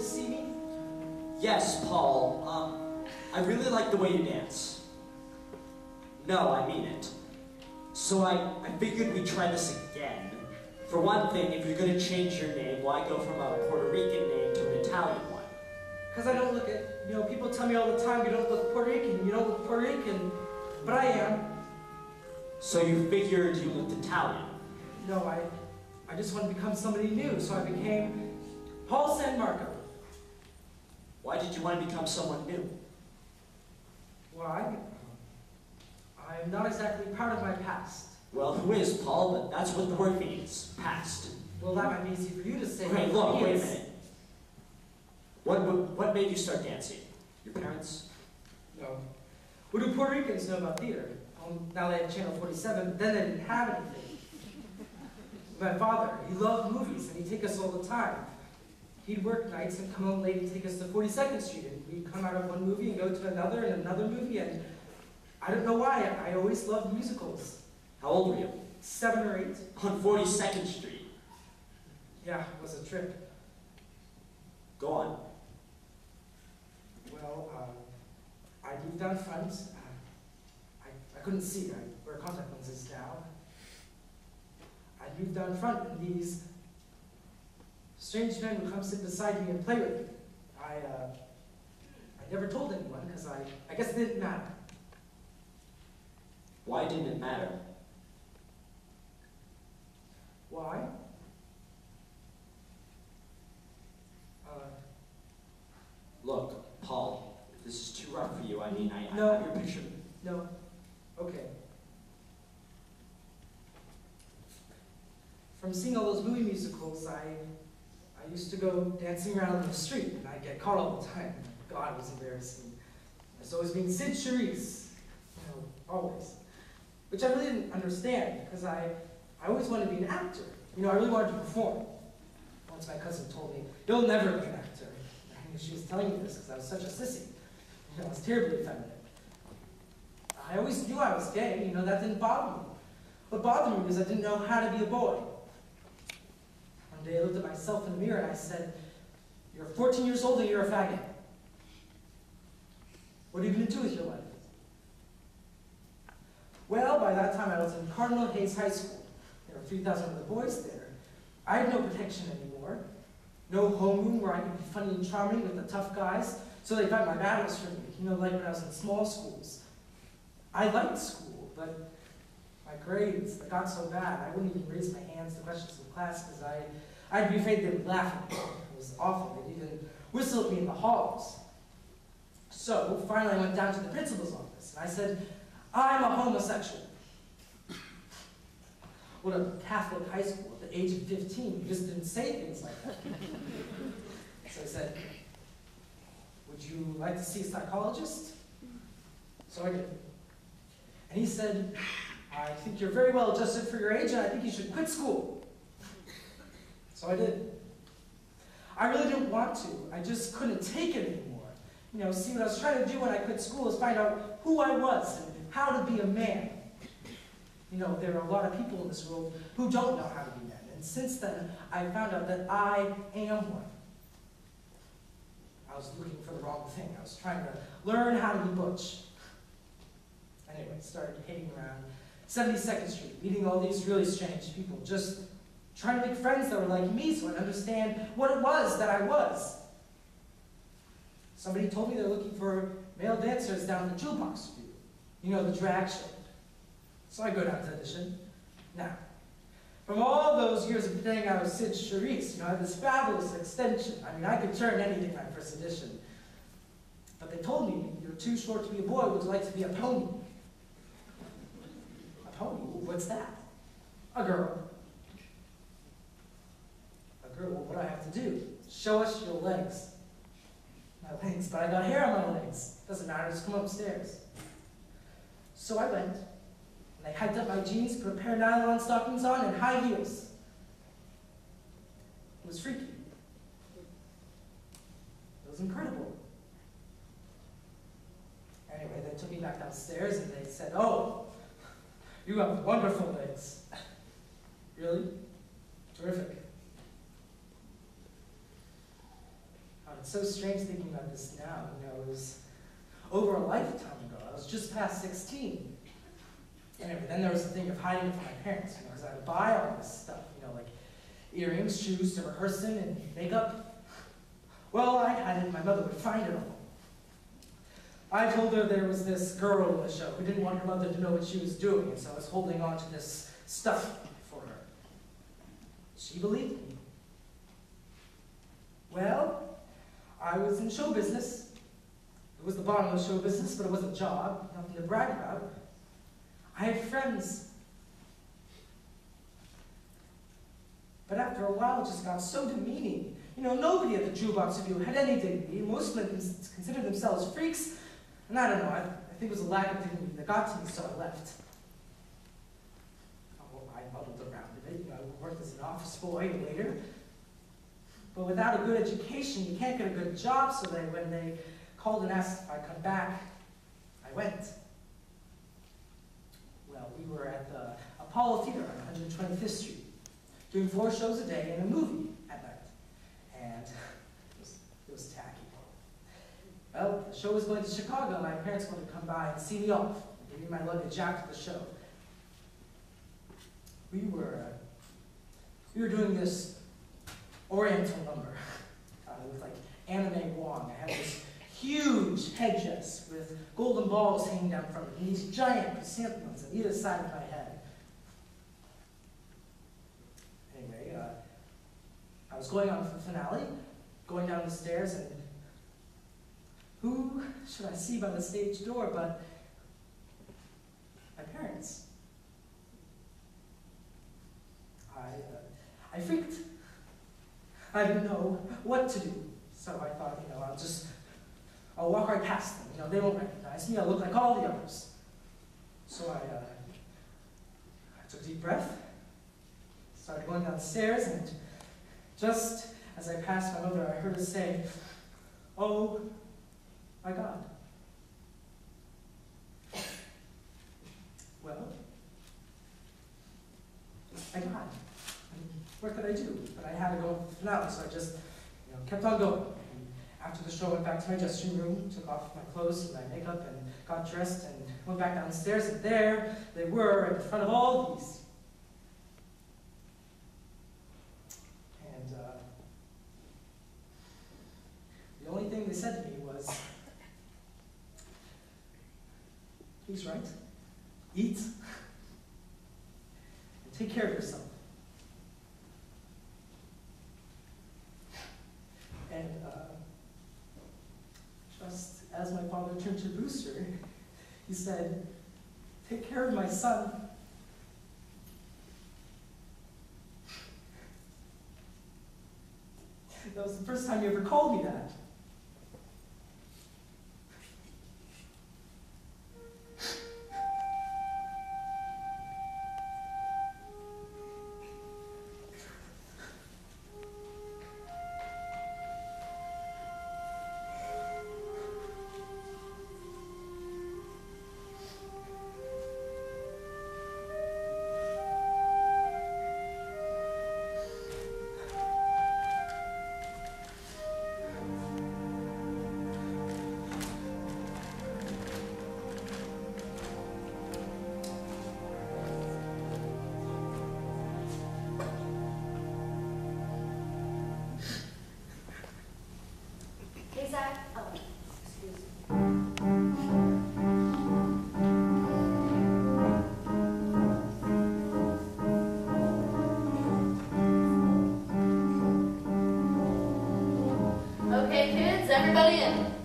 see me? Yes, Paul. I really like the way you dance. No, I mean it. So I figured we'd try this again. For one thing, if you're gonna change your name, why go from a Puerto Rican name to an Italian one? Because I don't look it. You know, people tell me all the time, you don't look Puerto Rican, you don't look Puerto Rican. But I am. So you figured you looked Italian? No, I just wanted to become somebody new, so I became Paul San Marco. Why did you want to become someone new? Why? I'm not exactly proud of my past. Well, who is, Paul? But that's what the word means, past. Well, that might be easy for you to say. Okay, look, wait a minute. What made you start dancing? Your parents? No. What do Puerto Ricans know about theater? Now they have Channel 47, then they didn't have anything. My father, he loved movies, and he'd take us all the time. He'd work nights and come home late and take us to 42nd Street, and we'd come out of one movie and go to another and another movie, and I don't know why, I always loved musicals. How old were you? 7 or 8. On 42nd Street. Yeah, it was a trip. Go on. Well, I moved down front. I couldn't see. I wear contact lenses now. I moved down front, and these strange men would come sit beside me and play with me. I never told anyone, because I guess it didn't matter. Why didn't it matter? Why? Look, Paul, if this is too rough for you. I mean, I No. have your picture. No. Okay. From seeing all those movie musicals, I used to go dancing around in the street, and I'd get caught all the time. God, it was embarrassing. I was always being Sid Charisse, you know, always. Which I really didn't understand, because I always wanted to be an actor. You know, I really wanted to perform. Once my cousin told me, "You'll never be an actor." And she was telling me this because I was such a sissy. You know, I was terribly effeminate. I always knew I was gay, you know, that didn't bother me. What bothered me was I didn't know how to be a boy. One day I looked at myself in the mirror and I said, "You're 14 years old and you're a faggot. What are you going to do with your life?" Well, by that time I was in Cardinal Hayes High School. There were 3,000 other boys there. I had no protection anymore. No homeroom where I could be funny and charming with the tough guys, so they fight my battles for me, you know, like when I was in small schools. I liked school, but my grades, they got so bad, I wouldn't even raise my hands to questions in class because I'd be afraid they would laugh at me. It was awful. They'd even whistle at me in the halls. So, finally I went down to the principal's office, and I said, "I'm a homosexual." What a Catholic high school at the age of 15, you just didn't say things like that. So I said, "Would you like to see a psychologist?" So I did. And he said, "I think you're very well adjusted for your age, and I think you should quit school." So I did. I really didn't want to. I just couldn't take it anymore. You know, see, what I was trying to do when I quit school is find out who I was and how to be a man. You know, there are a lot of people in this world who don't know how to be men. And since then, I found out that I am one. I was looking for the wrong thing. I was trying to learn how to be butch. Anyway, started hitting around 72nd Street, meeting all these really strange people, just trying to make friends that were like me so I'd understand what it was that I was. Somebody told me they're looking for male dancers down the Jukebox Review. You know, the drag show. So I go down to audition. Now, from all those years of pretending I was Sid Charisse, you know, I had this fabulous extension. I mean, I could turn anything my first audition. But they told me, "You're too short to be a boy. Would you like to be a pony?" A pony? What's that? A girl. A girl? Well, what do I have to do? Show us your legs. My legs, but I got hair on my legs. Doesn't matter, just come upstairs. So I went. I hiked up my jeans, put a pair of nylon stockings on, and high heels. It was freaky. It was incredible. Anyway, they took me back downstairs and they said, "Oh, you have wonderful legs." Really? Terrific. How to it's so strange thinking about this now. You know, it was over a lifetime ago. I was just past 16. Anyway, then there was the thing of hiding it from my parents, you know, because I had to buy all this stuff, you know, like earrings, shoes to rehearsing, and makeup. Well, I had it, my mother would find it all. I told her there was this girl in the show who didn't want her mother to know what she was doing, and so I was holding on to this stuff for her. She believed me. Well, I was in show business. It was the bottom of show business, but it wasn't a job, nothing to brag about. I had friends. But after a while, it just got so demeaning. You know, nobody at the jukebox review had any dignity. Most of them considered themselves freaks. And I don't know, I think it was a lack of dignity that got to me, so I left. Oh, I muddled around a bit. You know, I worked as an office boy and waiter. But without a good education, you can't get a good job, so when they called and asked if I'd come back, I went. Well, we were at the Apollo Theater on 125th Street, doing 4 shows a day and a movie at night. And it was tacky. Well, the show was going to Chicago. My parents wanted to come by and see me off, and give me my luggage after the show. We were doing this Oriental number with like anime Wong. I had this huge headdress with golden balls hanging down from it, and these giant chrysanthemums on either side of my head. Anyway, I was going on for the finale, going down the stairs, and who should I see by the stage door but my parents? I freaked. I didn't know what to do, so I thought, you know, I'll walk right past them. You know, they won't recognize me. I'll look like all the others. So I took a deep breath, started going downstairs, and just as I passed my mother, I heard her say, "Oh my God." Well, I got it. What could I do? But I had to go to the finale, so I just, you know, kept on going. And after the show, I went back to my dressing room, took off my clothes and my makeup, and got dressed, and went back downstairs, and there they were in front of all these. And the only thing they said to me was, "He's right. Eat, and take care of yourself." And just as my father turned to Booster, he said, "Take care of my son." That was the first time he ever called me that. Hey, Zach. Oh, excuse me. Okay, kids, everybody in.